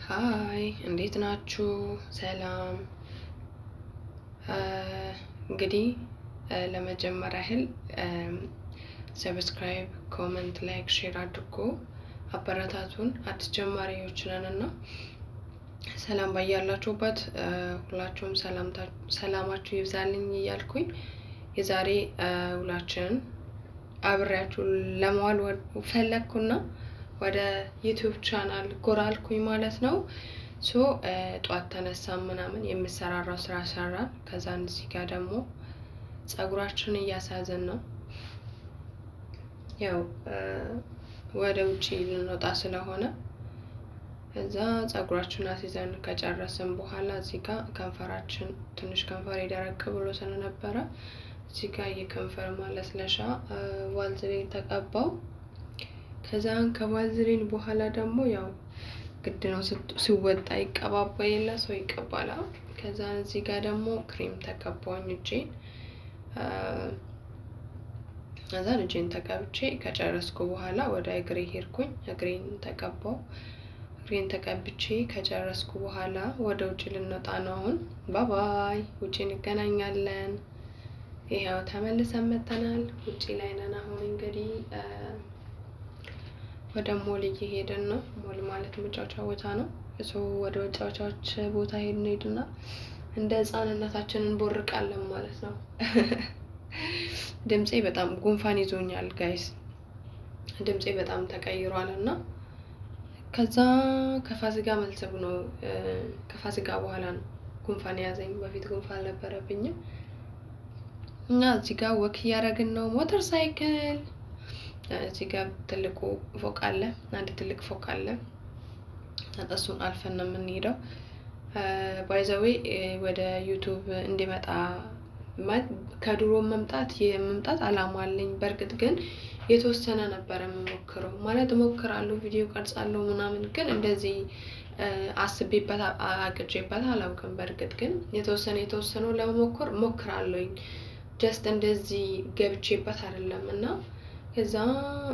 ሃይ እንዴት ናችሁ? ሰላም። እንግዲህ ለመጀመሪያ ያህል ሰብስክራይብ፣ ኮሜንት፣ ላይክ፣ ሼር አድርጎ አበረታቱን። አዲስ ጀማሪዎች ነንና ሰላም ባያላችሁበት ሁላችሁም ሰላማችሁ ይብዛልኝ እያልኩኝ የዛሬ ውላችንን አብሬያችሁ ለማዋል ፈለኩና ወደ ዩቲዩብ ቻናል ጎራልኩኝ ማለት ነው። ጧት ተነሳን ምናምን የምሰራራው ስራ ሰራን። ከዛ እዚህ ጋር ደግሞ ጸጉራችንን እያሳዘን ነው። ያው ወደ ውጪ ልንወጣ ስለሆነ እዛ ጸጉራችንን አስይዘን ከጨረስን በኋላ እዚህ ጋር ከንፈራችን ትንሽ ከንፈር ይደረቅ ብሎ ስለነበረ እዚህ ጋር የከንፈር ማለስለሻ ዋልዝሊን ተቀባው። ከዛን ከዋልዝሊን በኋላ ደግሞ ያው ግድ ነው ሲወጣ ይቀባባ የለ ሰው ይቀባላ። ከዛን እዚህ ጋር ደግሞ ክሬም ተቀባውኝ እጄን። ከዛን እጄን ተቀብቼ ከጨረስኩ በኋላ ወደ እግሬ ሄድኩኝ። እግሬን ተቀባው። እግሬን ተቀብቼ ከጨረስኩ በኋላ ወደ ውጪ ልንወጣ ነው። አሁን ባባይ ውጪ እንገናኛለን። ይሄው ተመልሰን መተናል። ውጪ ላይ ነን አሁን እንግዲህ ወደ ሞል እየሄድን ነው። ሞል ማለት መጫወቻ ቦታ ነው። ወደ መጫወቻዎች ቦታ ሄድና እንደ ህፃንነታችንን ቦርቃለን ማለት ነው። ድምጼ በጣም ጉንፋን ይዞኛል ጋይስ። ድምጼ በጣም ተቀይሯልና ከዛ ከፋሲካ መልስ ነው ከፋሲካ በኋላ ነው ጉንፋን ያዘኝ። በፊት ጉንፋን አልነበረብኝም። እና እዚህ ጋር ወክ እያደረግን ነው። ሞተር ሳይክል እዚህ ጋር ትልቁ ፎቅ አለ። አንድ ትልቅ ፎቅ አለ። እሱን አልፈን ነው የምንሄደው። ባይ ዘ ዌይ ወደ ዩቲዩብ እንዲመጣ ከድሮ መምጣት አላማ አለኝ። በርግጥ ግን የተወሰነ ነበር የምሞክረው ማለት እሞክራለሁ፣ ቪዲዮ ቀርጻለሁ ምናምን፣ ግን እንደዚህ አስቤበት አቅጄበት አላውቅም። በርግጥ ግን የተወሰነው ለመሞከር ሞክራለሁኝ። ጀስት እንደዚህ ገብቼበት አይደለም። እና ከዛ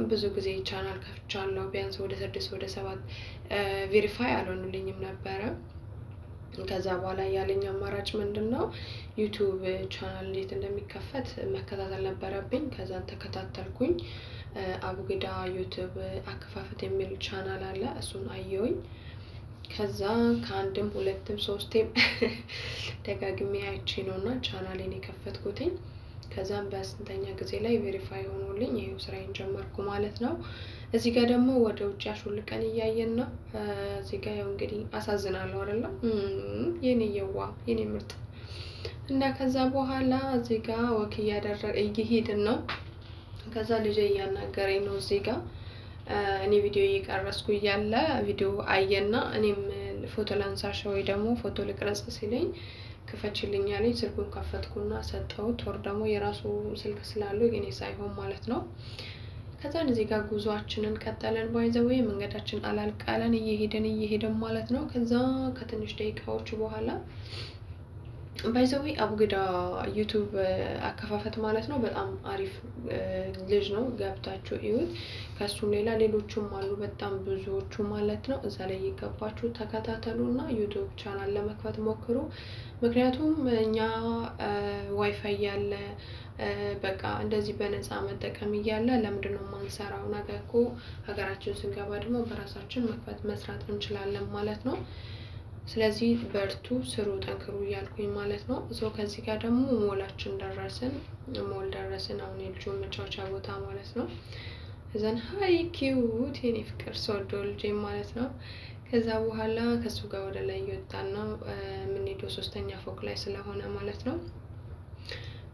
ብዙ ጊዜ ቻናል ከፍቻለሁ። ቢያንስ ወደ 6 ወደ 7 ቬሪፋይ አልሆኑልኝም ነበረ። ከዛ በኋላ ያለኝ አማራጭ ምንድነው ዩቲዩብ ቻናል እንዴት እንደሚከፈት መከታተል ነበረብኝ። ከዛን ተከታተልኩኝ። አቡጊዳ ዩቲዩብ አከፋፈት የሚል ቻናል አለ። እሱን አየሁኝ። ከዛ ከአንድም ሁለትም ሶስቴም ደጋግሜ አይቼ ነውና ቻናሌን የከፈትኩትኝ። ከዛም በስንተኛ ጊዜ ላይ ቬሪፋይ ሆኖልኝ ይሄው ስራዬን ጀመርኩ ማለት ነው። እዚህ ጋር ደግሞ ወደ ውጭ አሹልቀን እያየን ነው። እዚህ ጋር ያው እንግዲህ አሳዝናለሁ አይደል? የኔ የኔ ምርጥ እና ከዛ በኋላ እዚህ ጋር ወክ እየሄድን ነው። ከዛ ልጅ እያናገረኝ ነው እዚህ ጋር እኔ ቪዲዮ እየቀረስኩ እያለ ቪዲዮ አየና እኔም ፎቶ ላንሳሽ ወይ ደግሞ ፎቶ ልቅረጽ ሲለኝ ክፈችልኝ አለኝ። ስልኩን ከፈትኩና ሰጠሁት። ወር ደግሞ የራሱ ስልክ ስላለው የኔ ሳይሆን ማለት ነው። ከዛ እዚህ ጋር ጉዟችንን ቀጠለን። ባይ ዘ ዌይ መንገዳችን አላልቃለን፣ እየሄድን ማለት ነው። ከዛ ከትንሽ ደቂቃዎች በኋላ ባይ ዘ ዌይ አቡጊዳ ዩቲዩብ አከፋፈት ማለት ነው በጣም አሪፍ ልጅ ነው። ገብታችሁ እዩት። ከሱም ሌላ ሌሎችም አሉ በጣም ብዙዎቹ ማለት ነው። እዛ ላይ እየገባችሁ ተከታተሉና ዩቲዩብ ቻናል ለመክፈት ሞክሩ። ምክንያቱም እኛ ዋይፋይ ያለ በቃ እንደዚህ በነፃ መጠቀም እያለ ለምንድነው ማንሰራው? ነገር እኮ ሀገራችን ስንገባ ደግሞ በራሳችን መክፈት መስራት እንችላለን ማለት ነው። ስለዚህ በርቱ፣ ስሩ፣ ጠንክሩ እያልኩኝ ማለት ነው። ከዚህ ጋር ደግሞ ሞላችን ደረስን። አሁን የልጁ መጫወቻ ቦታ ማለት ነው። እዛን ሃይ ኪዩት የኔ ፍቅር ሶዶ ልጄ ማለት ነው። ከዛ በኋላ ከሱ ጋር ወደ ላይ እየወጣን ነው የምንሄደው 3ኛ ፎቅ ላይ ስለሆነ ማለት ነው።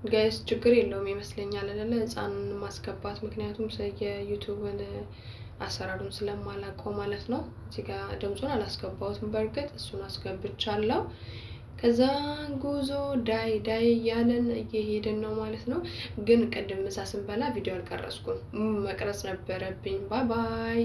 ጋይስ ችግር የለውም ይመስለኛል አይደለ ህፃን ማስገባት፣ ምክንያቱም የዩቲዩብን አሰራሩን ስለማላውቀው ማለት ነው። እዚህ ጋር ድምጹን አላስገባሁትም። በርግጥ እሱን አስገብቻለሁ። ከዛ ጉዞ ዳይ ያለን እየሄድን ነው ማለት ነው። ግን ቅድም ምሳ ስንበላ ቪዲዮ አልቀረጽኩም፣ መቅረጽ ነበረብኝ። ባይ